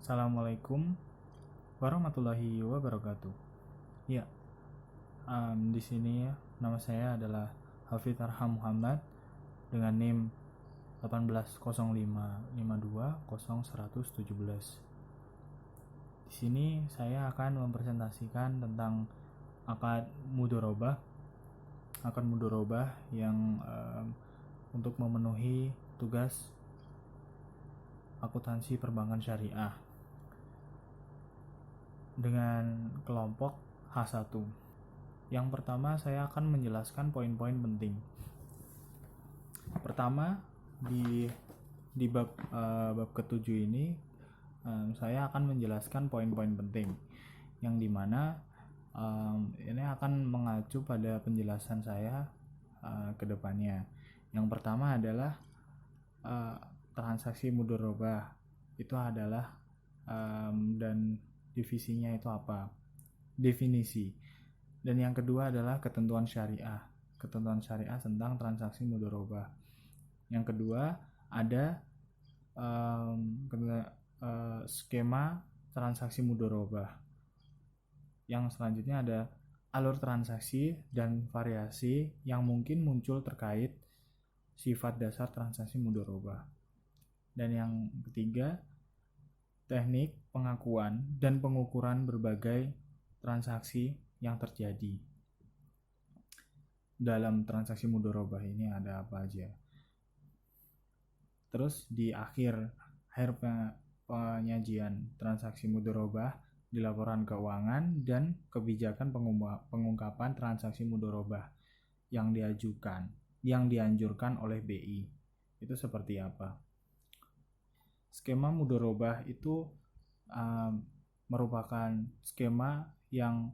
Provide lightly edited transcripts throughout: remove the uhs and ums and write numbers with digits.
Assalamualaikum warahmatullahi wabarakatuh. Ya, di sini nama saya adalah Hafidz Arham Muhammad dengan NIM 180555201117. Di sini saya akan mempresentasikan tentang akad mudharabah yang untuk memenuhi tugas akuntansi perbankan syariah dengan kelompok H1. Yang pertama, saya akan menjelaskan poin-poin penting. Pertama, di bab ke-7 ini saya akan menjelaskan poin-poin penting yang dimana ini akan mengacu pada penjelasan saya ke depannya. Yang pertama adalah transaksi mudharabah itu adalah dan divisinya itu apa? Definisi. Dan yang kedua adalah ketentuan syariah tentang transaksi mudharabah. Yang kedua ada skema transaksi mudharabah. Yang selanjutnya ada alur transaksi dan variasi yang mungkin muncul terkait sifat dasar transaksi mudharabah. Dan yang ketiga, teknik pengakuan dan pengukuran berbagai transaksi yang terjadi. Dalam transaksi mudharabah ini ada apa aja? Terus di akhir penyajian transaksi mudharabah di laporan keuangan dan kebijakan pengungkapan transaksi mudharabah yang dianjurkan oleh BI. Itu seperti apa? Skema mudharabah itu merupakan skema yang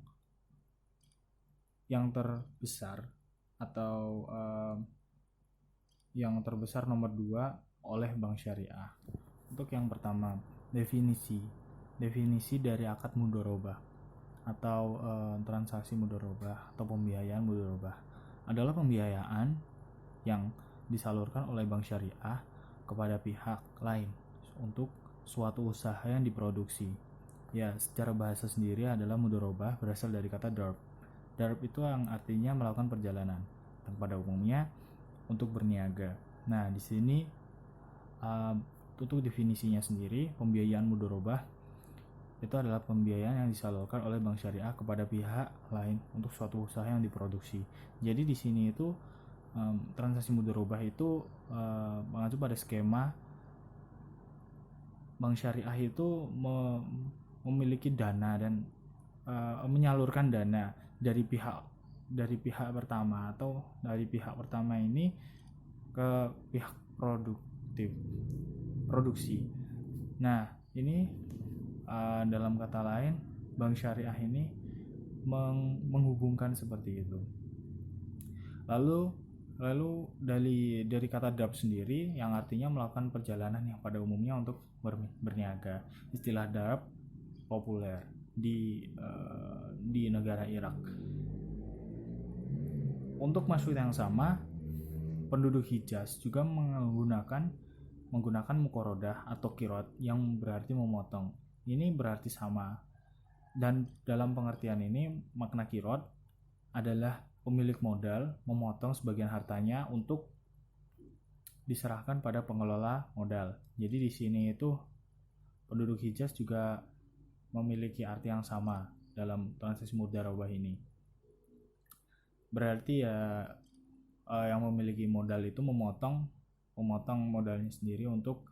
terbesar atau yang terbesar nomor 2 oleh Bank Syariah. Untuk yang pertama, definisi dari akad mudharabah atau transaksi mudharabah atau pembiayaan mudharabah adalah pembiayaan yang disalurkan oleh Bank Syariah kepada pihak lain untuk suatu usaha yang diproduksi. Ya, secara bahasa sendiri adalah mudharabah berasal dari kata darb. Darb itu yang artinya melakukan perjalanan, dan pada umumnya untuk berniaga. Nah, di sini untuk definisinya sendiri, pembiayaan mudharabah itu adalah pembiayaan yang disalurkan oleh Bank Syariah kepada pihak lain untuk suatu usaha yang diproduksi. Jadi di sini itu transaksi mudharabah itu mengacu pada skema Bank Syariah itu memiliki dana dan menyalurkan dana dari pihak pertama atau dari pihak pertama ini ke pihak produksi. Nah, ini dalam kata lain Bank Syariah ini menghubungkan seperti itu. Lalu dari kata darb sendiri yang artinya melakukan perjalanan yang pada umumnya untuk berniaga. Istilah darb populer di negara Irak. Untuk maksud yang sama, penduduk Hijaz juga menggunakan muqorodah atau kirot yang berarti memotong. Ini berarti sama. Dan dalam pengertian ini, makna kirot adalah pemilik modal memotong sebagian hartanya untuk diserahkan pada pengelola modal. Jadi di sini itu penduduk Hijaz juga memiliki arti yang sama dalam transaksi mudharabah ini. Berarti ya yang memiliki modal itu memotong modalnya sendiri untuk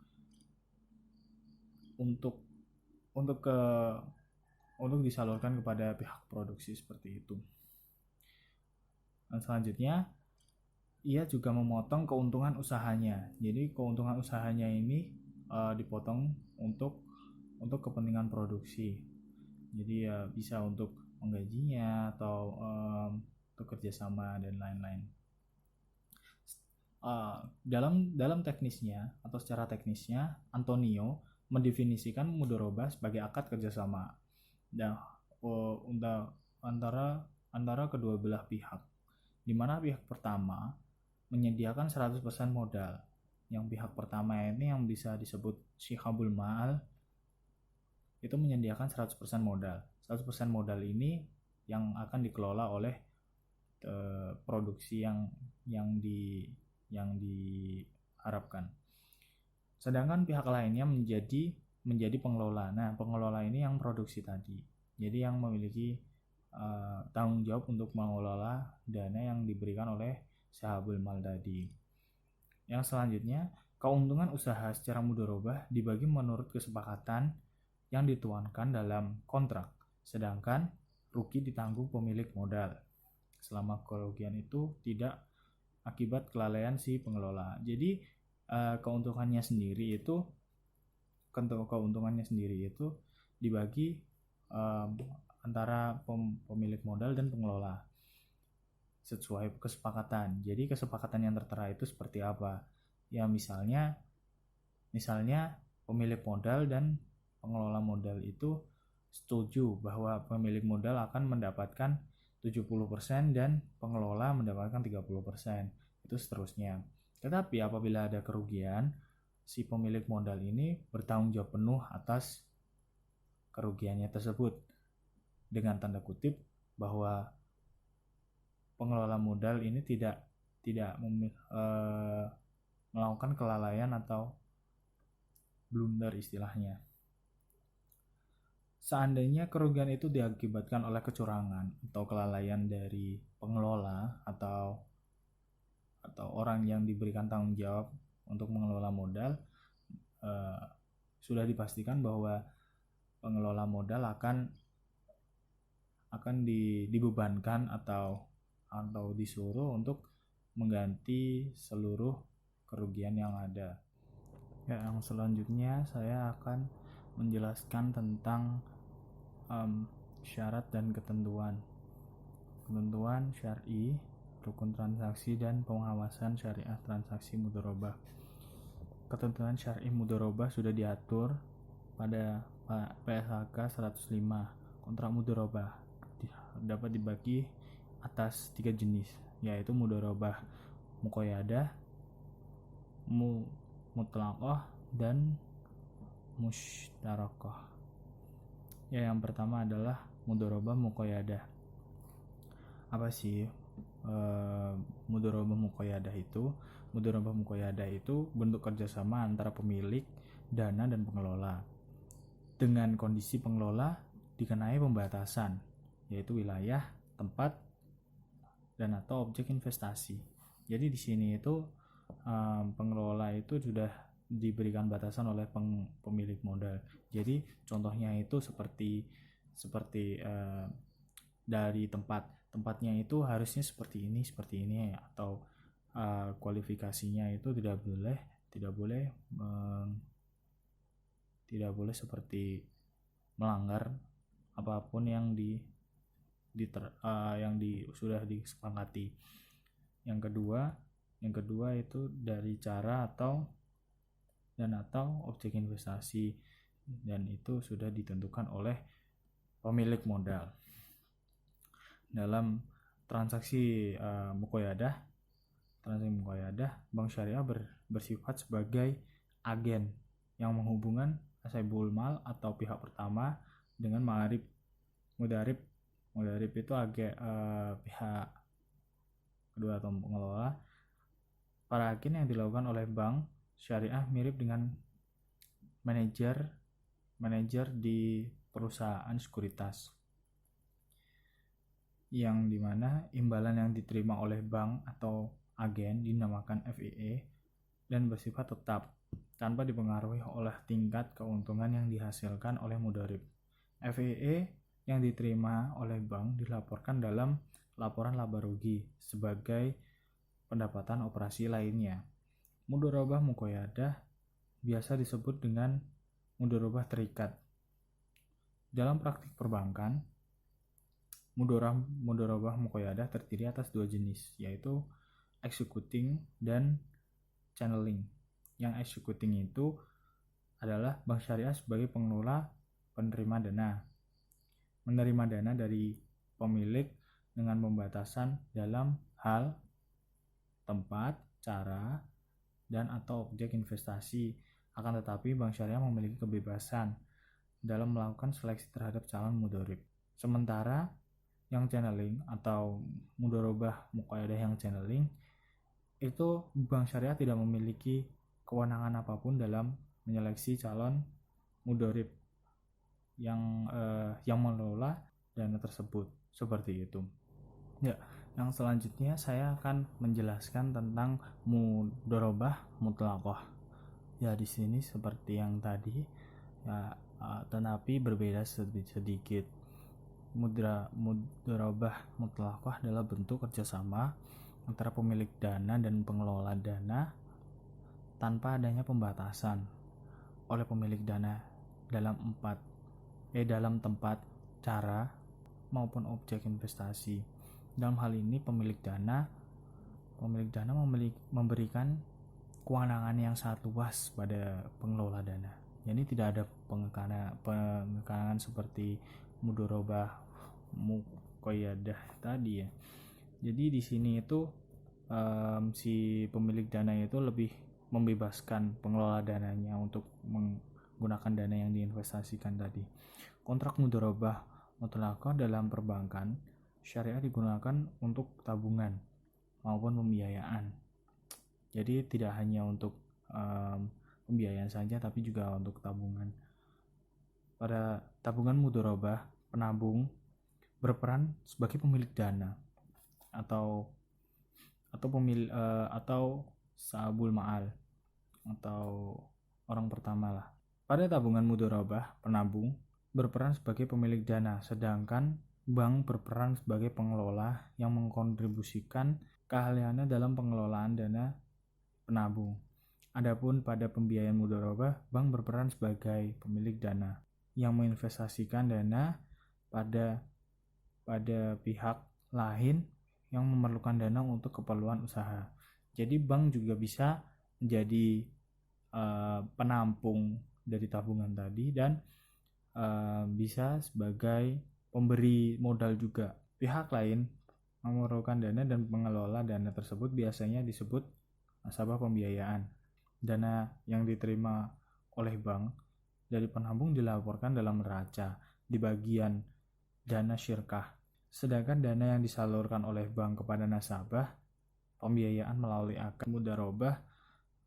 disalurkan kepada pihak produksi seperti itu. Dan selanjutnya ia juga memotong keuntungan usahanya. Jadi keuntungan usahanya ini dipotong untuk kepentingan produksi. Jadi ya bisa untuk menggajinya atau untuk kerjasama dan lain-lain. Dalam teknisnya atau secara teknisnya, Antonio mendefinisikan mudharabah sebagai akad kerjasama antara kedua belah pihak, di mana pihak pertama menyediakan 100% modal. Yang pihak pertama ini yang bisa disebut syihabul ma'al itu menyediakan 100% modal. 100% modal ini yang akan dikelola oleh produksi yang diharapkan. Sedangkan pihak lainnya menjadi pengelola. Nah, pengelola ini yang produksi tadi. Jadi yang memiliki tanggung jawab untuk mengelola dana yang diberikan oleh sahabul mal tadi. Yang selanjutnya, keuntungan usaha secara mudharabah dibagi menurut kesepakatan yang dituangkan dalam kontrak, sedangkan rugi ditanggung pemilik modal selama kerugian itu tidak akibat kelalaian si pengelola. Jadi keuntungannya sendiri itu dibagi antara pemilik modal dan pengelola sesuai kesepakatan. Jadi kesepakatan yang tertera itu seperti apa? Ya misalnya pemilik modal dan pengelola modal itu setuju bahwa pemilik modal akan mendapatkan 70% dan pengelola mendapatkan 30%. Itu seterusnya. Tetapi apabila ada kerugian, si pemilik modal ini bertanggung jawab penuh atas kerugiannya tersebut. Dengan tanda kutip bahwa pengelola modal ini tidak melakukan kelalaian atau blunder istilahnya. Seandainya kerugian itu diakibatkan oleh kecurangan atau kelalaian dari pengelola atau orang yang diberikan tanggung jawab untuk mengelola modal, sudah dipastikan bahwa pengelola modal akan dibebankan atau disuruh untuk mengganti seluruh kerugian yang ada. Ya, yang selanjutnya saya akan menjelaskan tentang syarat dan ketentuan syar'i, rukun transaksi, dan pengawasan syariah transaksi mudharabah. Ketentuan syar'i mudharabah sudah diatur pada PSHK 105. Kontrak mudharabah dapat dibagi atas 3 jenis, yaitu mudharabah muqayyadah, mutlaqah, dan musytarakah. Ya, yang pertama adalah mudharabah muqayyadah. Apa sih mudharabah muqayyadah itu? Mudharabah muqayyadah itu bentuk kerjasama antara pemilik dana dan pengelola dengan kondisi pengelola dikenai pembatasan, yaitu wilayah, tempat, dan atau objek investasi. Jadi di sini itu pengelola itu sudah diberikan batasan oleh pemilik modal. Jadi contohnya itu seperti dari tempatnya itu harusnya seperti ini atau kualifikasinya itu tidak boleh seperti melanggar apapun yang sudah disepakati. Yang kedua itu dari cara atau objek investasi, dan itu sudah ditentukan oleh pemilik modal. Dalam transaksi muqayyadah, bank syariah bersifat sebagai agen yang menghubungkan ashabul mal atau pihak pertama dengan mudarib itu pihak kedua atau pengelola. Para agen yang dilakukan oleh bank syariah mirip dengan manajer di perusahaan sekuritas, yang dimana imbalan yang diterima oleh bank atau agen dinamakan FIE dan bersifat tetap tanpa dipengaruhi oleh tingkat keuntungan yang dihasilkan oleh mudarib. FIE yang diterima oleh bank dilaporkan dalam laporan laba rugi sebagai pendapatan operasi lainnya. Mudharabah muqayyadah biasa disebut dengan mudharabah terikat. Dalam praktik perbankan, mudharabah muqayyadah terdiri atas 2 jenis, yaitu executing dan channeling. Yang executing itu adalah bank syariah sebagai pengelola penerima dana, menerima dana dari pemilik dengan pembatasan dalam hal tempat, cara, dan atau objek investasi. Akan tetapi bank syariah memiliki kebebasan dalam melakukan seleksi terhadap calon mudorib. Sementara yang channeling atau mudorobah muqayyadah yang channeling itu bank syariah tidak memiliki kewenangan apapun dalam menyeleksi calon mudorib yang mengelola dana tersebut, seperti itu. Ya, yang selanjutnya saya akan menjelaskan tentang mudorobah mutlaqah. Ya, di sini seperti yang tadi ya, tetapi berbeda sedikit. Mudorobah mutlaqah adalah bentuk kerjasama antara pemilik dana dan pengelola dana tanpa adanya pembatasan oleh pemilik dana dalam tempat, cara, maupun objek investasi. Dalam hal ini pemilik dana memberikan kewenangan yang sangat luas pada pengelola dana. Jadi tidak ada pengekanan seperti mudorobah muqayyadah tadi ya. Jadi di sini itu si pemilik dana itu lebih membebaskan pengelola dananya untuk menggunakan dana yang diinvestasikan tadi. Kontrak mudorobah mutlaqah dalam perbankan syariah digunakan untuk tabungan maupun pembiayaan. Jadi tidak hanya untuk pembiayaan saja, tapi juga untuk tabungan. Pada tabungan mudorobah, penabung berperan sebagai pemilik dana atau sahabul ma'al atau orang pertama lah. Pada tabungan mudorobah, penabung berperan sebagai pemilik dana, sedangkan bank berperan sebagai pengelola yang mengkontribusikan keahliannya dalam pengelolaan dana penabung. Adapun pada pembiayaan mudorobah, bank berperan sebagai pemilik dana yang menginvestasikan dana pada pihak lain yang memerlukan dana untuk keperluan usaha. Jadi bank juga bisa menjadi penampung dari tabungan tadi dan bisa sebagai pemberi modal juga. Pihak lain memerlukan dana dan mengelola dana tersebut biasanya disebut nasabah pembiayaan. Dana yang diterima oleh bank dari penabung dilaporkan dalam neraca di bagian dana syirkah. Sedangkan dana yang disalurkan oleh bank kepada nasabah pembiayaan melalui akad mudorobah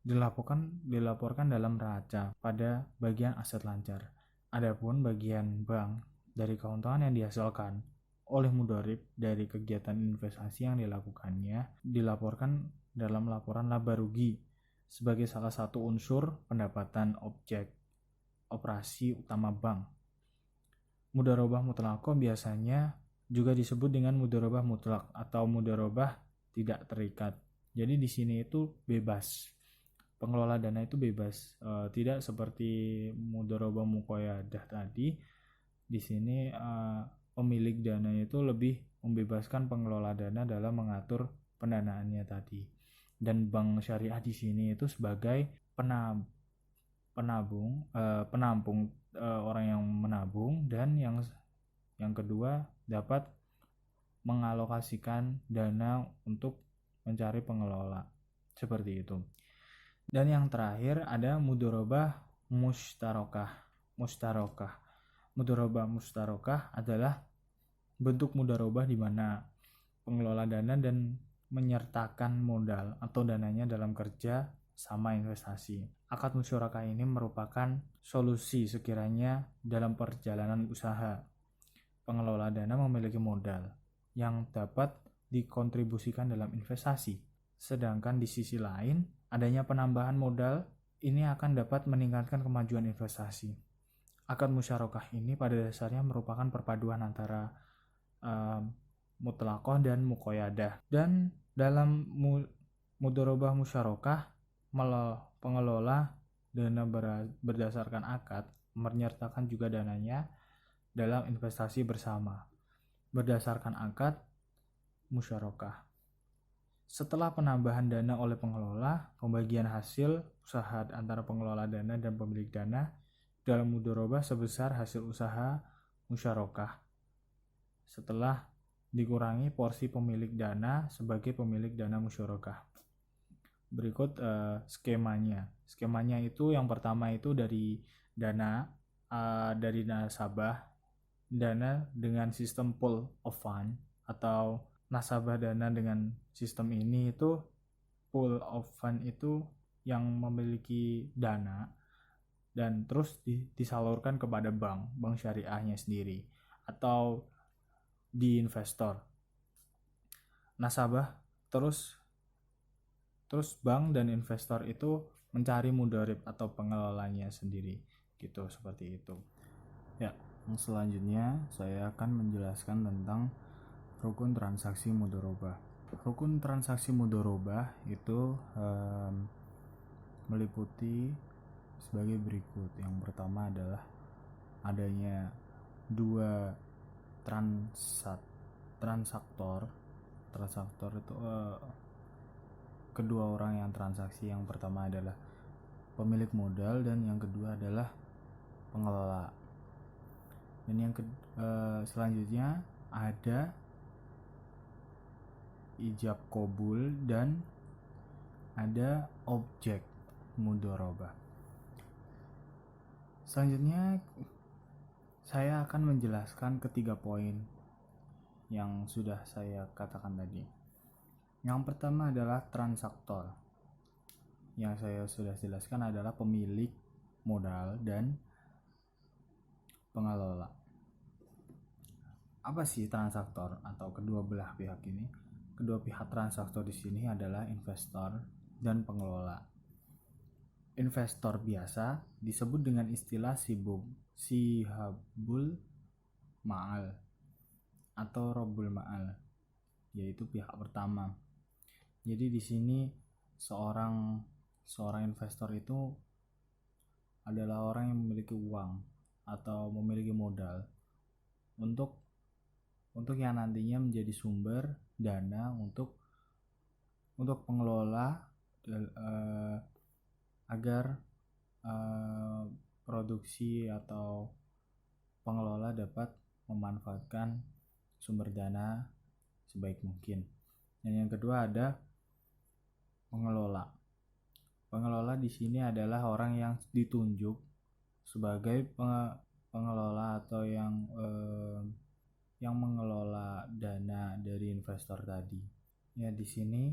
dilaporkan dalam neraca pada bagian aset lancar. Adapun bagian bank dari keuntungan yang dihasilkan oleh mudorib dari kegiatan investasi yang dilakukannya dilaporkan dalam laporan laba rugi sebagai salah satu unsur pendapatan objek operasi utama bank. Mudorobah mutlaqah biasanya juga disebut dengan mudorobah mutlak atau mudorobah tidak terikat. Jadi di sini itu bebas. Pengelola dana itu bebas, tidak seperti mudorobah muqayyadah tadi. Di sini pemilik dana itu lebih membebaskan pengelola dana dalam mengatur pendanaannya tadi. Dan bank syariah di sini itu sebagai penampung orang yang menabung, dan yang kedua dapat mengalokasikan dana untuk mencari pengelola, seperti itu. Dan yang terakhir ada mudorobah mustarokah. Mudorobah mustarokah adalah bentuk mudorobah di mana pengelola dana dan menyertakan modal atau dananya dalam kerja sama investasi. Akad musyarakah ini merupakan solusi sekiranya dalam perjalanan usaha pengelola dana memiliki modal yang dapat dikontribusikan dalam investasi. Sedangkan di sisi lain, adanya penambahan modal ini akan dapat meningkatkan kemajuan investasi. Akad musyarakah ini pada dasarnya merupakan perpaduan antara mutlaqah dan muqayyadah. Dan dalam mudorobah musyarakah, pengelola dana berdasarkan akad menyertakan juga dananya dalam investasi bersama berdasarkan akad musyarakah. Setelah penambahan dana oleh pengelola, pembagian hasil usaha antara pengelola dana dan pemilik dana dalam mudorobah sebesar hasil usaha musyarakah setelah dikurangi porsi pemilik dana sebagai pemilik dana musyarakah. Berikut skemanya. Skemanya itu yang pertama itu dari dana dari nasabah dana dengan sistem pool of fund atau nasabah dana dengan sistem ini itu pool of fund itu yang memiliki dana dan terus disalurkan kepada bank syariahnya sendiri atau di investor. Nasabah terus bank dan investor itu mencari mudharib atau pengelolanya sendiri gitu, seperti itu. Ya, yang selanjutnya saya akan menjelaskan tentang rukun transaksi mudharabah. Rukun transaksi mudharabah itu meliputi sebagai berikut. Yang pertama adalah adanya dua transaktor itu kedua orang yang transaksi. Yang pertama adalah pemilik modal dan yang kedua adalah pengelola. Dan yang selanjutnya ada ijab qabul dan ada objek mudharabah. Selanjutnya saya akan menjelaskan ketiga poin yang sudah saya katakan tadi. Yang pertama adalah transaktor. Yang saya sudah jelaskan adalah pemilik modal dan pengelola. Apa sih transaktor atau kedua belah pihak ini? Kedua pihak transaktor di sini adalah investor dan pengelola. Investor biasa disebut dengan istilah sihabul ma'al atau robul ma'al, yaitu pihak pertama. Jadi di sini seorang investor itu adalah orang yang memiliki uang atau memiliki modal untuk yang nantinya menjadi sumber dana untuk pengelola agar produksi atau pengelola dapat memanfaatkan sumber dana sebaik mungkin. Dan yang kedua ada pengelola. Pengelola di sini adalah orang yang ditunjuk sebagai pengelola atau yang mengelola dana dari investor tadi. Ya, di sini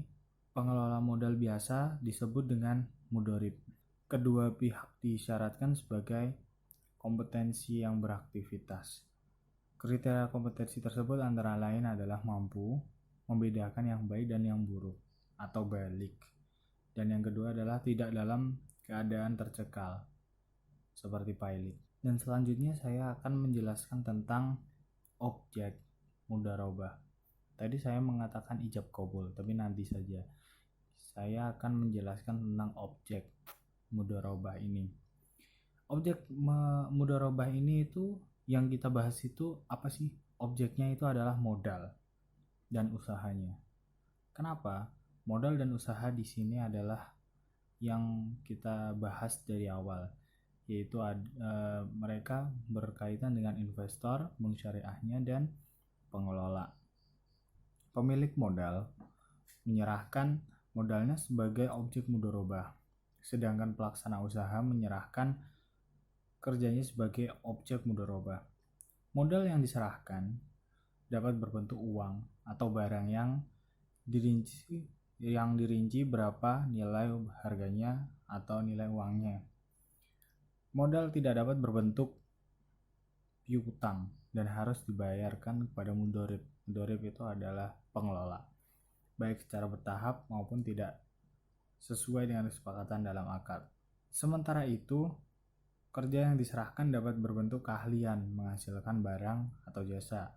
pengelola modal biasa disebut dengan mudharib. Kedua pihak disyaratkan sebagai kompetensi yang beraktivitas. Kriteria kompetensi tersebut antara lain adalah mampu membedakan yang baik dan yang buruk atau balik. Dan yang kedua adalah tidak dalam keadaan tercekal seperti pilot. Dan selanjutnya saya akan menjelaskan tentang objek mudharabah. Tadi saya mengatakan ijab qabul, tapi nanti saja. Saya akan menjelaskan tentang objek mudharabah ini. Objek mudharabah ini itu yang kita bahas itu apa sih? Objeknya itu adalah modal dan usahanya. Kenapa? Modal dan usaha di sini adalah yang kita bahas dari awal, yaitu mereka berkaitan dengan investor, bank syariahnya, dan pengelola. Pemilik modal menyerahkan modalnya sebagai objek mudharabah, sedangkan pelaksana usaha menyerahkan kerjanya sebagai objek mudharabah. Modal yang diserahkan dapat berbentuk uang atau barang yang dirinci berapa nilai harganya atau nilai uangnya. Modal tidak dapat berbentuk piutang dan harus dibayarkan kepada mudharib. Mudharib itu adalah pengelola, baik secara bertahap maupun tidak sesuai dengan kesepakatan dalam akad. Sementara itu, kerja yang diserahkan dapat berbentuk keahlian menghasilkan barang atau jasa,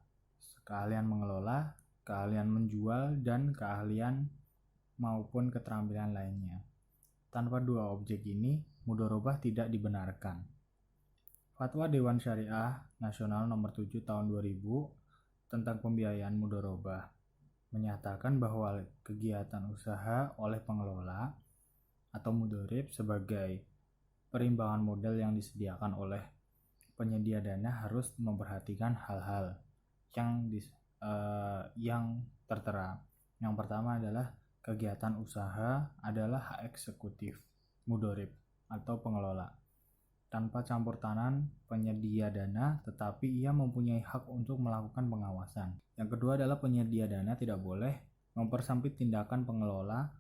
keahlian mengelola, keahlian menjual, dan keahlian maupun keterampilan lainnya. Tanpa dua objek ini, mudharabah tidak dibenarkan. Fatwa Dewan Syariah Nasional Nomor 7 Tahun 2000 tentang pembiayaan mudharabah menyatakan bahwa kegiatan usaha oleh pengelola atau mudharib sebagai perimbangan modal yang disediakan oleh penyedia dana harus memperhatikan hal-hal yang tertera. Yang pertama adalah kegiatan usaha adalah hak eksekutif mudharib atau pengelola. tanpa campur tangan penyedia dana, tetapi ia mempunyai hak untuk melakukan pengawasan. Yang kedua adalah penyedia dana tidak boleh mempersempit tindakan pengelola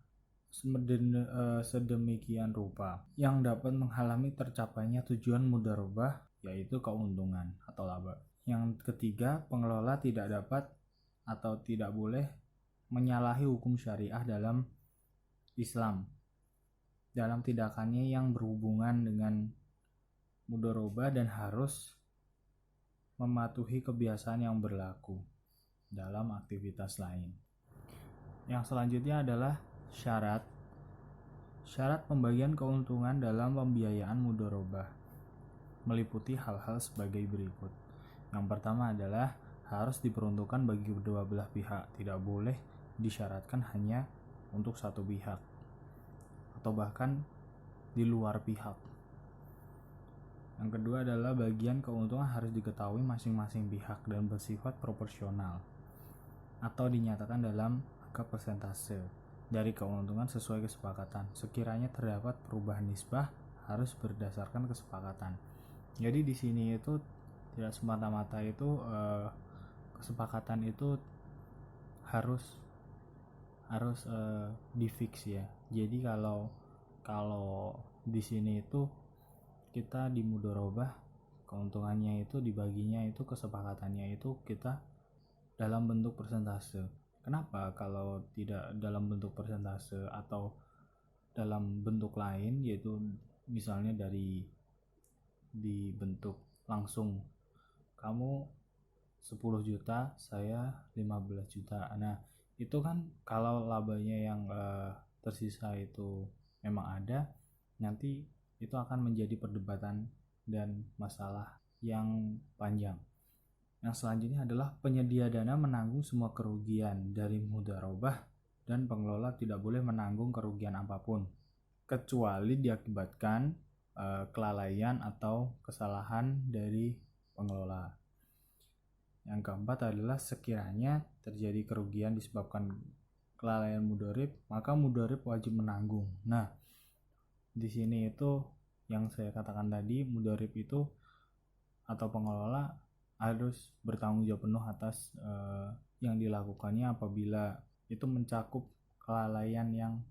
sedemikian rupa yang dapat menghalangi tercapainya tujuan mudharabah, yaitu keuntungan atau laba. Yang ketiga, pengelola tidak dapat atau tidak boleh menyalahi hukum syariah dalam Islam dalam tindakannya yang berhubungan dengan mudharabah dan harus mematuhi kebiasaan yang berlaku dalam aktivitas lain. Yang selanjutnya adalah syarat pembagian keuntungan dalam pembiayaan mudharabah meliputi hal-hal sebagai berikut. Yang pertama adalah harus diperuntukkan bagi kedua belah pihak, tidak boleh disyaratkan hanya untuk satu pihak atau bahkan di luar pihak. Yang kedua adalah bagian keuntungan harus diketahui masing-masing pihak dan bersifat proporsional atau dinyatakan dalam angka persentase dari keuntungan sesuai kesepakatan. Sekiranya terdapat perubahan nisbah harus berdasarkan kesepakatan. Jadi di sini itu tidak semata-mata itu kesepakatan itu harus difix ya. Jadi kalau di sini itu kita di mudharabah keuntungannya itu dibaginya itu kesepakatannya itu kita dalam bentuk persentase. Kenapa kalau tidak dalam bentuk persentase atau dalam bentuk lain, yaitu misalnya di bentuk langsung kamu 10 juta, saya 15 juta. Nah, itu kan kalau labanya yang tersisa itu memang ada, nanti itu akan menjadi perdebatan dan masalah yang panjang. Yang selanjutnya adalah penyedia dana menanggung semua kerugian dari mudharabah dan pengelola tidak boleh menanggung kerugian apapun kecuali diakibatkan kelalaian atau kesalahan dari pengelola. Yang keempat adalah sekiranya terjadi kerugian disebabkan kelalaian mudharib, maka mudharib wajib menanggung. Nah, di sini itu yang saya katakan tadi, mudharib itu atau pengelola harus bertanggung jawab penuh atas yang dilakukannya apabila itu mencakup kelalaian yang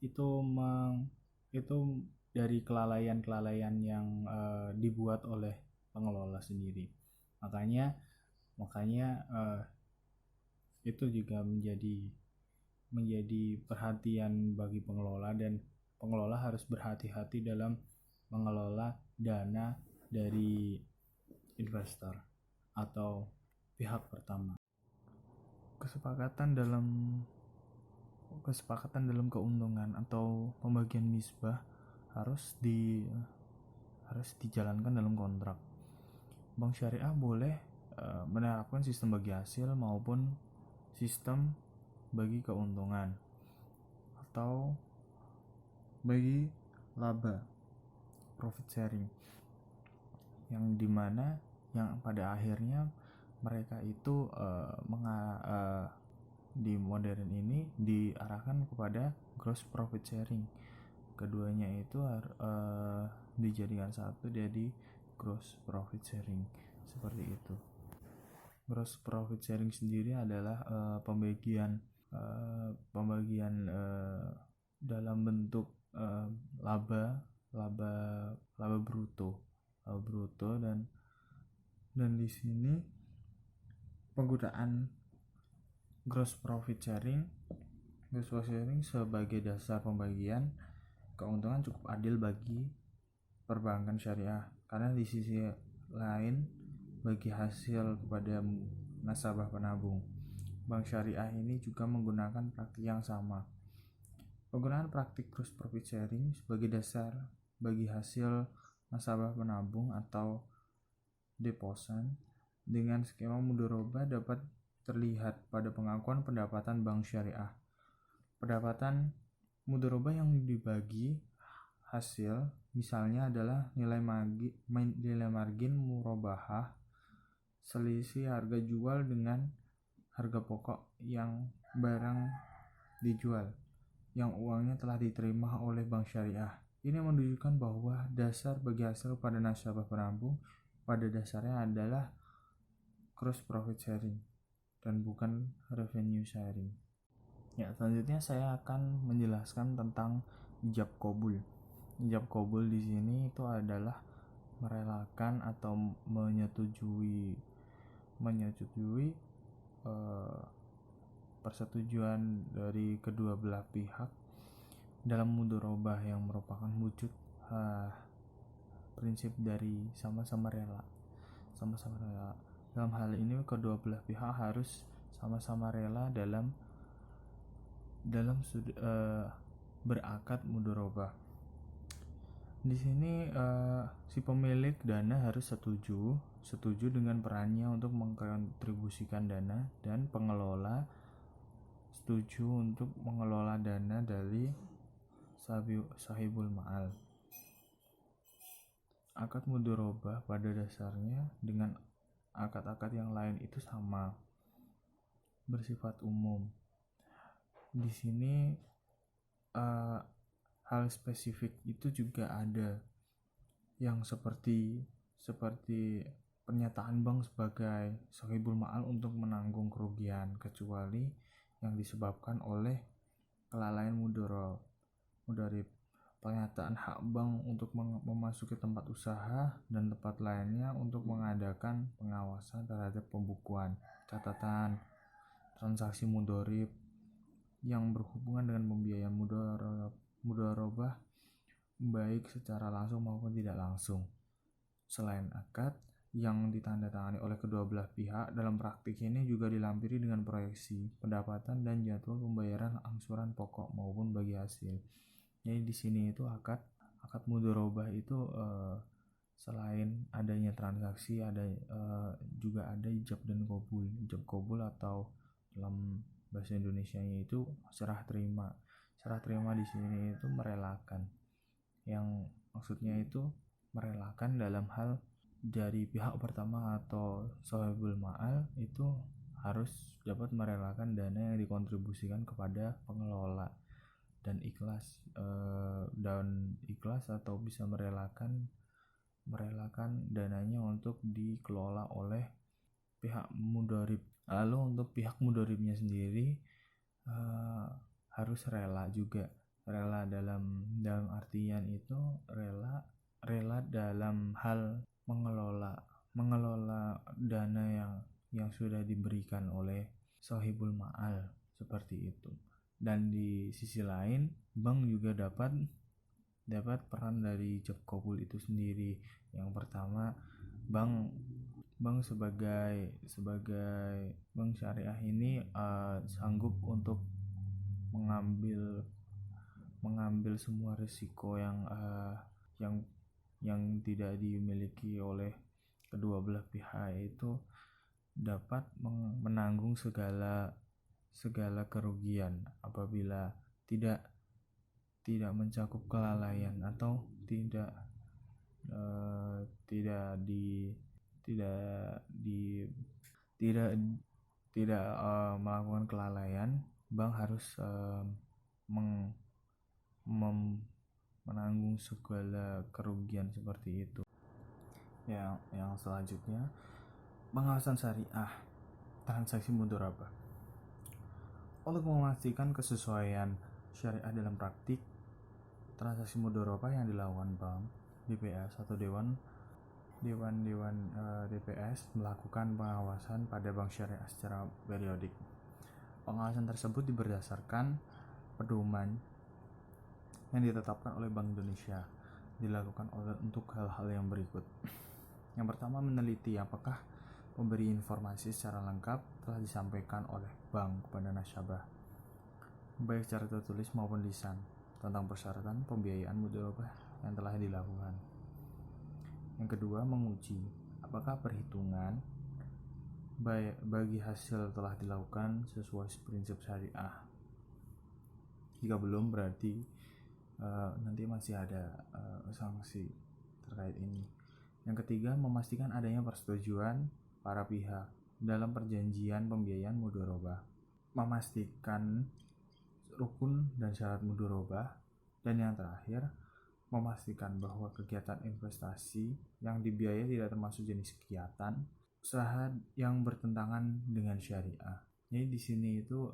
itu dari kelalaian yang dibuat oleh pengelola sendiri. Makanya itu juga menjadi perhatian bagi pengelola, dan pengelola harus berhati-hati dalam mengelola dana dari investor atau pihak pertama. Kesepakatan dalam keuntungan atau pembagian nisbah harus dijalankan dalam kontrak. Bank syariah boleh menerapkan sistem bagi hasil maupun sistem bagi keuntungan atau bagi laba, profit sharing, yang dimana yang pada akhirnya mereka itu di modern ini diarahkan kepada gross profit sharing. Keduanya itu dijadikan satu jadi gross profit sharing, seperti itu. Gross profit sharing sendiri adalah pembagian dalam bentuk laba bruto dan di sini penggunaan gross profit sharing sebagai dasar pembagian keuntungan cukup adil bagi perbankan syariah, karena di sisi lain bagi hasil kepada nasabah penabung. Bank syariah ini juga menggunakan praktik yang sama. Penggunaan praktik gross profit sharing sebagai dasar bagi hasil nasabah penabung atau deposan dengan skema mudharabah dapat terlihat pada pengakuan pendapatan bank syariah. Pendapatan mudharabah yang dibagi hasil misalnya adalah nilai margin murabahah, selisih harga jual dengan harga pokok yang barang dijual yang uangnya telah diterima oleh bank syariah. Ini menunjukkan bahwa dasar bagi hasil pada nasabah penampung pada dasarnya adalah gross profit sharing dan bukan revenue sharing. Ya, selanjutnya saya akan menjelaskan tentang ijab qabul. Ijab qabul di sini itu adalah merelakan atau menyetujui persetujuan dari kedua belah pihak dalam mudharabah yang merupakan wujud prinsip dari sama-sama rela. Dalam hal ini kedua belah pihak harus sama-sama rela dalam berakad mudharabah. Di sini si pemilik dana harus setuju dengan perannya untuk mengkontribusikan dana, dan pengelola setuju untuk mengelola dana dari sahibul ma'al. Akad mudharabah pada dasarnya dengan akad-akad yang lain itu sama, bersifat umum. Di sini hal spesifik itu juga ada, yang seperti pernyataan bank sebagai sahibul ma'al untuk menanggung kerugian kecuali yang disebabkan oleh kelalaian mudharib. Pernyataan hak bank untuk memasuki tempat usaha dan tempat lainnya untuk mengadakan pengawasan terhadap pembukuan, catatan, transaksi mudharib yang berhubungan dengan pembiayaan mudharabah baik secara langsung maupun tidak langsung. Selain akad yang ditandatangani oleh kedua belah pihak, dalam praktik ini juga dilampiri dengan proyeksi pendapatan dan jadwal pembayaran angsuran pokok maupun bagi hasil. Jadi di sini itu akad mudharabah itu selain adanya transaksi juga ada ijab dan qabul. Ijab qabul atau dalam bahasa Indonesianya itu serah terima. Serah terima di sini itu merelakan. Yang maksudnya itu merelakan dalam hal dari pihak pertama atau sahibul ma'al itu harus dapat merelakan dana yang dikontribusikan kepada pengelola dan ikhlas atau bisa merelakan dananya untuk dikelola oleh pihak mudharib. Lalu untuk pihak mudharibnya sendiri harus rela juga. Rela dalam artian itu rela dalam hal mengelola dana yang sudah diberikan oleh sahibul ma'al, seperti itu. Dan di sisi lain bank juga dapat peran dari ijab qabul itu sendiri. Yang pertama, bank sebagai bank syariah ini sanggup untuk mengambil semua risiko yang tidak dimiliki oleh kedua belah pihak, yaitu dapat menanggung segala kerugian apabila tidak mencakup kelalaian atau tidak melakukan kelalaian. Bank harus menanggung segala kerugian seperti itu. Yang selanjutnya, pengawasan syariah transaksi mudharabah. Untuk memastikan kesesuaian syariah dalam praktik transaksi mudharabah yang dilakukan bank, DPS atau dewan DPS melakukan pengawasan pada bank syariah secara periodik. Pengawasan tersebut berdasarkan pedoman yang ditetapkan oleh Bank Indonesia, dilakukan untuk hal-hal yang berikut. Yang pertama, meneliti apakah pemberi informasi secara lengkap telah disampaikan oleh bank kepada nasabah, baik secara tertulis maupun lisan, tentang persyaratan pembiayaan mudharabah yang telah dilakukan. Yang kedua, menguji apakah perhitungan bagi hasil telah dilakukan sesuai prinsip syariah. Jika belum, berarti nanti masih ada sanksi terkait ini. Yang ketiga, memastikan adanya persetujuan para pihak dalam perjanjian pembiayaan mudharabah, memastikan rukun dan syarat mudharabah, dan yang terakhir, memastikan bahwa kegiatan investasi yang dibiayai tidak termasuk jenis kegiatan usaha yang bertentangan dengan syariah. Jadi di sini itu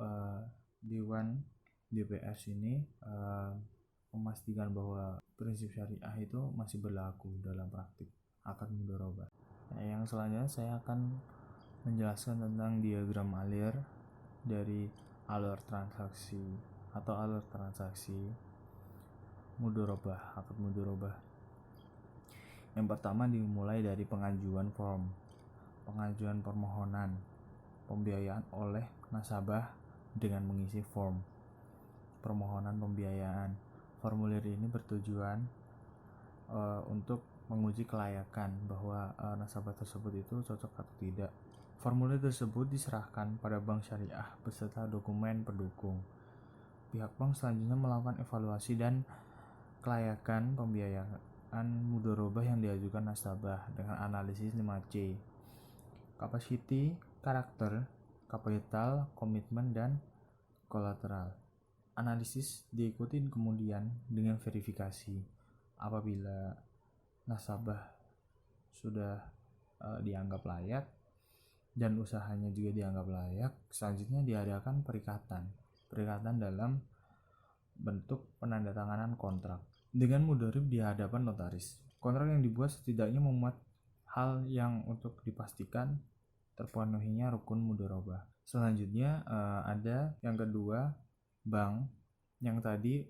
Dewan DPS ini memastikan bahwa prinsip syariah itu masih berlaku dalam praktik akad mudharabah. Nah, yang selanjutnya saya akan menjelaskan tentang diagram alir dari alur transaksi atau alur transaksi mudharabah, akad mudharabah. Yang pertama dimulai dari pengajuan permohonan pembiayaan oleh nasabah dengan mengisi form permohonan pembiayaan. Formulir ini bertujuan untuk menguji kelayakan bahwa nasabah tersebut itu cocok atau tidak. Formulir tersebut diserahkan pada bank syariah beserta dokumen pendukung. Pihak bank selanjutnya melakukan evaluasi dan kelayakan pembiayaan mudharabah yang diajukan nasabah dengan analisis 5C: capacity, karakter, kapital, komitmen, dan kolateral. Analisis diikuti kemudian dengan verifikasi. Apabila nasabah sudah dianggap layak dan usahanya juga dianggap layak, selanjutnya diadakan perikatan dalam bentuk penandatanganan kontrak dengan mudharib di hadapan notaris. Kontrak yang dibuat setidaknya memuat hal yang untuk dipastikan terpenuhinya rukun mudharabah. Selanjutnya ada yang kedua, bank yang tadi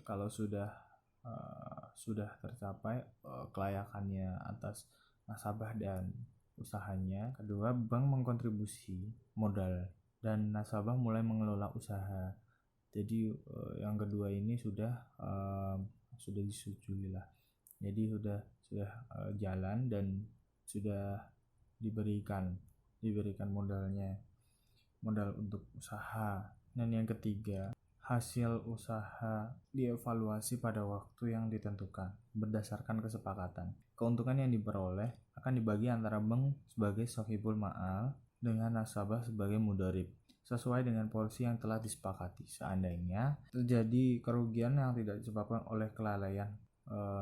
kalau sudah tercapai kelayakannya atas nasabah dan usahanya. Kedua, bank mengkontribusi modal dan nasabah mulai mengelola usaha. Jadi yang kedua ini sudah disetujui lah. Jadi sudah jalan dan sudah diberikan modal untuk usaha. Dan yang ketiga, hasil usaha dievaluasi pada waktu yang ditentukan berdasarkan kesepakatan. Keuntungan yang diperoleh akan dibagi antara bank sebagai shahibul ma'al dengan nasabah sebagai mudharib sesuai dengan porsi yang telah disepakati. Seandainya terjadi kerugian yang tidak disebabkan oleh kelalaian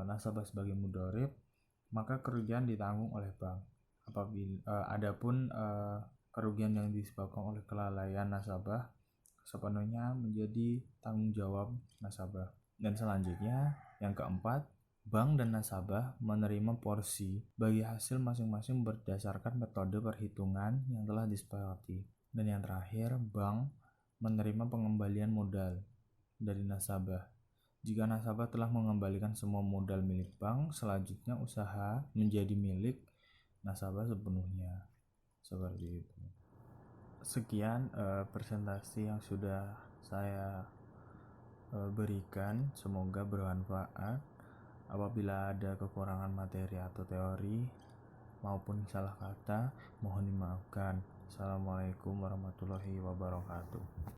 nasabah sebagai mudharib, maka kerugian ditanggung oleh bank. Apabila adapun kerugian yang disebabkan oleh kelalaian nasabah sepenuhnya menjadi tanggung jawab nasabah. Dan selanjutnya yang keempat, bank dan nasabah menerima porsi bagi hasil masing-masing berdasarkan metode perhitungan yang telah disepakati. Dan yang terakhir, bank menerima pengembalian modal dari nasabah. Jika nasabah telah mengembalikan semua modal milik bank, selanjutnya usaha menjadi milik nasabah sepenuhnya. Seperti itu. Sekian presentasi yang sudah saya berikan, semoga bermanfaat. Apabila ada kekurangan materi atau teori maupun salah kata, mohon dimaafkan. Assalamualaikum warahmatullahi wabarakatuh.